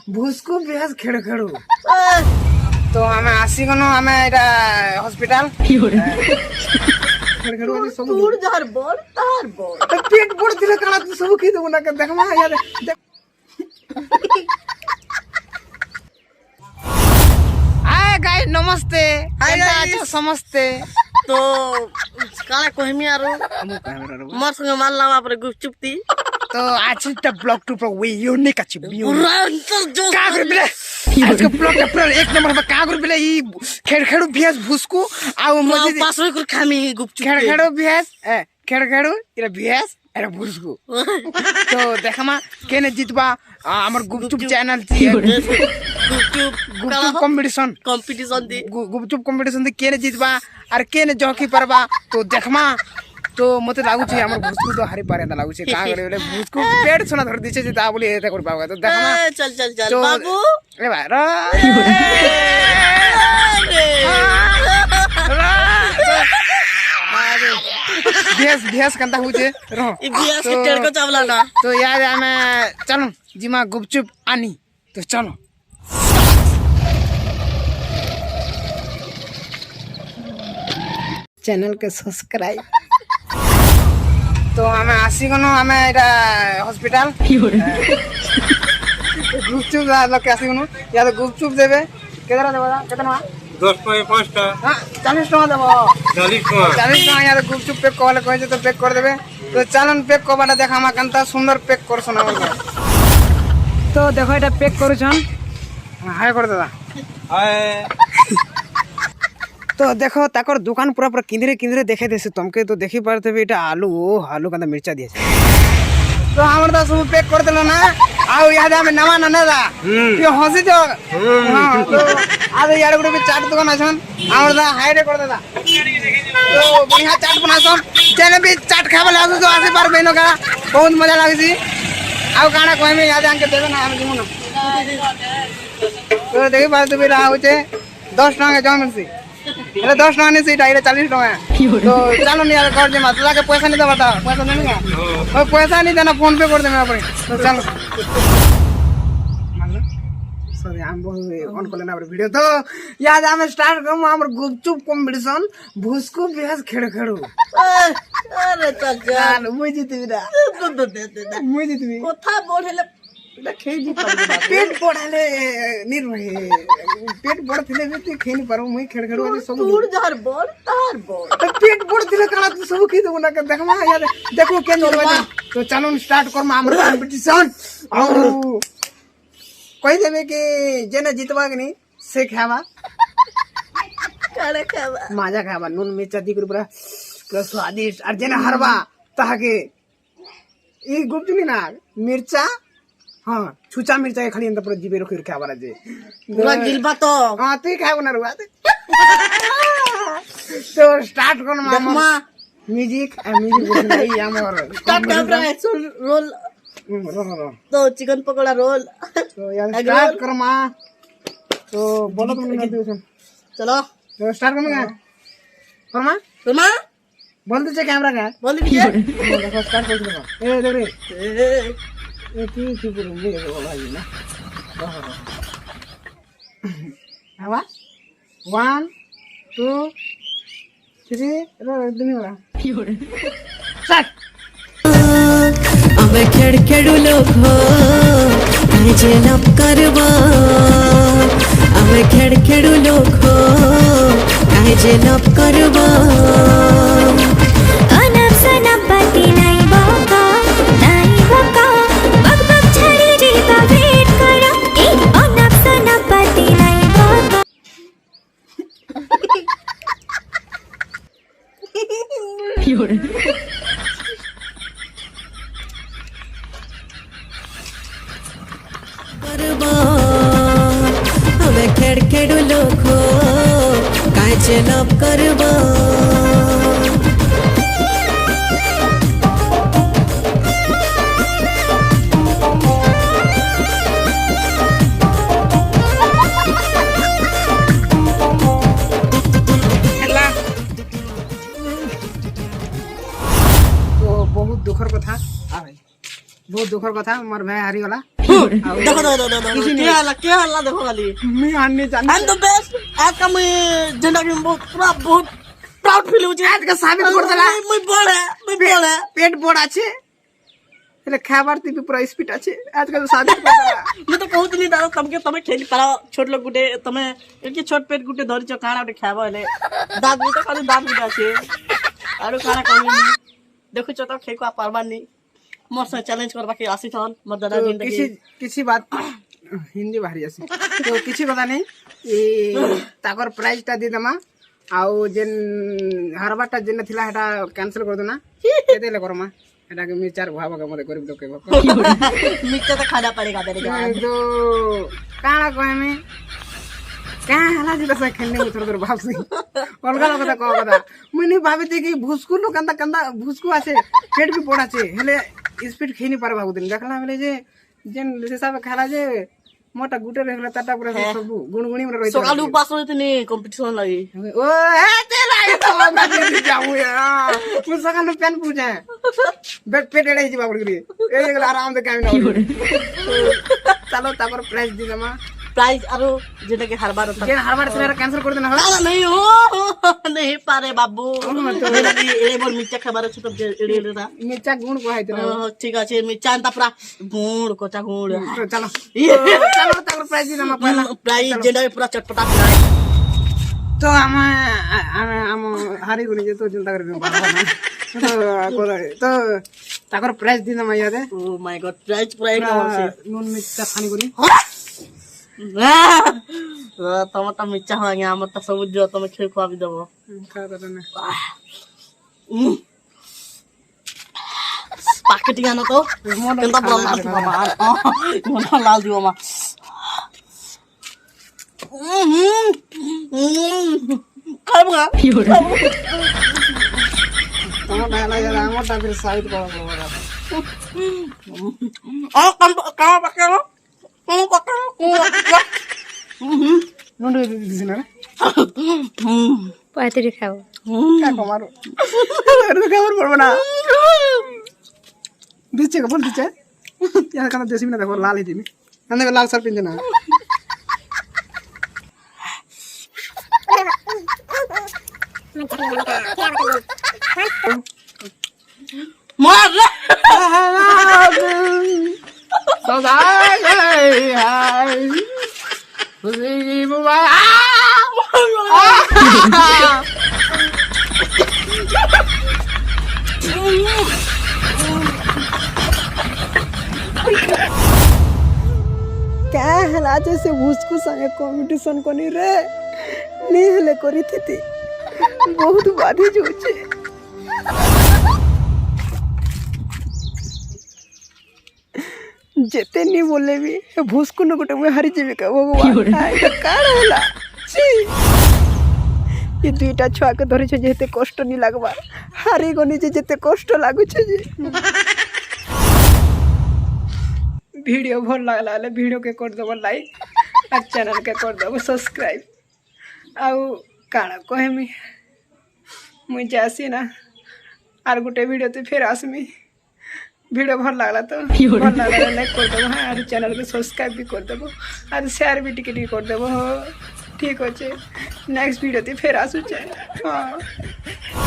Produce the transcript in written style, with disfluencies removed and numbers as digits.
ভুসকু বিহাস খেড়ু খেড়ু তো আমি আসি গনো আমি এটা হসপিটাল খেড়ু খেড়ু আমি সব তোর যার বড় তার বড় পেট বড় দিলে কানা তুই সব খেয়ে দেবো না দেখ মা ইয়ার हाय गाइस नमस्ते Hi, केनता guys. आछो समस्ते তো কালা কহিমি আর মোর সঙ্গে মারলাম আপরে গুপচুপতি तो आज द ब्लॉग टू ब्लॉग वे यूनिक अछि পুরা অন্তর জোস का कर बिले आज के ब्लॉग का एक नंबर पे का कर बिले ई खेड़खेड़ू भैंस भुसकू आ मजे পাঁচ করে খামি গুপচুপ खेड़खेड़ू भैंस खेड़खेड़ू इरा भैंस एरा भुसकू तो देखमा केने जितबा हमर गुपचुप चैनल थी গুপচুপ गुपचुप कंपटीशन কম্পিটিশন দি गुपचुप कंपटीशन दे केने जितबा और केने जॉकी परबा तो देखमा तो मते लागु छी हमर भुसकू तो हारी पारे लागु छी का करे बोले भुसकू पेट सुना धर दिछे जे ता बोली एते कर पावा तो देखमा চল चल चल तो- बाबू ए भाई रा भैंस भैंस कंता हुजे रहो ई बिया से टेड़ को चावला ना तो यार हमें चलो जिमा गुपचुप आनी तो चलो चैनल के सब्सक्राइब तो हमें आसी गनो हमें एटा हॉस्पिटल गुपचुप लोग के आसी गनो या तो गुपचुप देबे केतना देबो केतना 10 টাকা 5 টাকা हां 40 টাকা देबो 40 টাকা 40 টাকা या तो गुपचुप पैक कहले कहे तो पैक कर देबे तो चलन पैक करबाटा देखा हम कंता सुंदर पैक कर सुना तो देखो এটা पैक करूछन हाय कर दादा हाय तो देखो ताकर दुकान पूरा पूरा किंदरे किंदरे देखे देसे तुमके तो देखि पारते भी एटा आलू आलू कंदा मिर्चा दिए तो हमर तो सब पैक कर देलो ना आउ याद हमें नवा नने दा ये हंसी तो हां तो आदे यार गुडे भी चाट दुकान आछन हमर दा हाइडे कर देदा तो बढ़िया चाट बनासन जेने भी चाट खाबे लागु तो आसे पार बेनो का बहुत मजा लागसी आउ काना कोइ में याद आके देबे ना हम जिमु ना तो देखि पारते भी रहा होचे 10 टाका जम मिलसी अरे 10 टाका नहीं सीट आइले 40 टाका तो चलो नहीं यार कर जे मात्रा के पैसा नहीं देबा पैसा नहीं ना पैसा नहीं देना फोन पे कर दे मैं अपने तो चलो मान लो सॉरी हम ऑन कर लेना अपने वीडियो तो याद हम स्टार्ट करूं हमर गुपचुप कंपटीशन भुसकू बिहास खेड़ खेड़ू अरे चल चल चल मुई जीतबी दा दे मुई जीतबी কোথা বড়লে এটা খেয়ে দি পারবো पेट बढ़ाले नहीं रहे पेट बढ़थिले भी तू खेल पारो मुई खेड़ खेड़ू आज सब তোর যার বড় তার বড় तो पेट बढ़ दिले काना तू सब खी देबो ना देख मा यार देखो केन जलवा तो चलो स्टार्ट कर हमर कंपटीशन और कहि देबे कि जेने जितबा कि नहीं से खावा करे खावा माजा खावा नून मिर्चा दी पूरा पूरा स्वादिष्ट और जेने हरवा ताके ई गुप्त नहीं ना मिर्चा हां छुचा मिर्चा के खाली अंदर पूरा जीबे रखि खावा जे पूरा गिलबा तो हां तू खाबो ना रुआ तो स्टार्ट कर देखमा म्यूजिक म्यूजिक नहीं हमर स्टार्ट कर रहा है सुन रोल रो तो चिकन पकोड़ा रोल तो यार स्टार्ट कर मां तो बोलो तुम नहीं करते हो चलो तो स्टार्ट करूंगा कर मां सुमा बोल दे कैमरा का बोल दीजिए देखो स्टार्ट कर दो ए देख रे ए की पूरा ले दो भाई ना हवा 1 2 3 रो दिन हो रहा स्टार्ट અમે ખેડખેડુ લોકો કાજે નપ કરવા અમે ખેડખેડુ લોકો કાજે નપ કરવા અનપ સનપ પતિ નહીં બોકા બગ બગ છડી જીતા વેટ કરા એ અનપ સનપ પતિ નહીં બોકા અમે ખેડખેડુ લોકો કાજે નપ કરવા ହେଲା तो बहुत दुखर कथा आ भाई बहुत दुखर कथा मोर भाई हारी गला देखो देखो देखो क्या हल्ला देखो खाली मैं आने आई जाने एम द बेस्ट आज का मैं जिंदगी में बहुत प्राउड फील हो आज का साबित कर देला मैं बोले पेट बड़ আছে એટલે ખાবার થી પૂરા સ્પીડ আছে आज का साबित कर देला मैं तो कहूत नहीं दादा तमके तमे खेली पारा छोट लोग गुटे तमे एके छोट पेट गुटे धरि छ काणा उठे खाबो हेले दाद भी तो खाली दाद भी আছে आरो काणा कहबे नहीं देखो छ तो खेको पारबानी मोर से चैलेंज करबा के आसी थन मत दादा जिंदगी किसी बात हिंदी बाहरी আছে तो किसी কথা नहीं ए ताकर प्राइस ता दे दमा आउ जेन हरबाटा जेन थिला हेटा कैंसिल कर देना केते ले करमा हेटा के मी चार भाबा के मते गरीब लोग के मिक्स तो खाना पड़ेगा तेरे को तो काणा कहे में क्या हला जी दसा खेलने में थोड़ा भाव से अलगा लोग कह कथा मुनी भाबिते कि भुसकु लो कंदा कंदा भुसकु আছে पेट भी पड़ा আছে हेले स्पीड खेनी पारबा दिन देखला बेले जे जेन हिसाब खाला जे मोटा गुटे रहला ताटा पूरा सब गुणगुणी में रहित सकाल उपास होते नहीं कंपटीशन लगी ओ हे तेरा ये तो मैं जाऊं यार मुझे सकाल पेन पूछे बेट पेट एड़े जी बाबू रे ए आराम से काम ना चलो तापर प्राइस दी दमा प्राइस आरो जेने के हर बार जेन हर बार से कैंसिल कर देना ना नहीं हो नहीं पारे बाबू तो ए बोल मिर्चा खबर छ तो एड़े एड़े ना मिर्चा गुण को है ठीक আছে मिर्चा अंता पूरा गुड़ कोचा गुड़ चलो चलो तापर प्राइस दी दमा पहला प्राइस जेने पूरा चटपटा खिलाए तो हम हारी गुनी जे तो चिंता कर तो ताकर प्राइस दी दमा याद है ओ माय गॉड प्राइस पूरा एक नंबर से नून मिर्चा खानी गुनी टमाटर मिर्चा हो गया मत तो सब जो तुम खेल खवा भी देबो खा दे ना पैकेट गाना तो केंता बड़ा लाल बाबा मोना लाल दियो मा खाबगा टमाटर डाला जरा मोटा फिर साइड को काम पकड़ो नून दिस ना পাতিরি খাও क्या कमारो अरे खबर पड़बो ना दिचे का बोल दिचे यार kana देसी में देखो लाल ही दिमी अंदर लाल सर पिंजना मार रे सदाई हाय खुशी बुआ क्या हला जैसे भूसकु संगे कंपटीशन कोनी रे निहले करी थी बहुत बाधी जोचे जेते नहीं बोले भी भूसकु न गोटे में हारी जेबे का भगवान आइ काण होला छी ये दुईटा छुआ के धरि छ जेते कष्ट नहीं लागबा हारी गनी जे जेते कष्ट लागु छ जे वीडियो भल लागला ले वीडियो के कर दबो लाइक और चैनल के कर दबो सब्सक्राइब आउ काण कहमी मुझे जासी ना आर गोटे वीडियो ते फिर आसमी वीडियो भल लागला तो भल लागला लाइक कर देबो हां और चैनल के सब्सक्राइब भी कर देबो और शेयर भी टिके टिके कर देबो ठीक होचे नेक्स्ट वीडियो ते फिर आसु छै हां।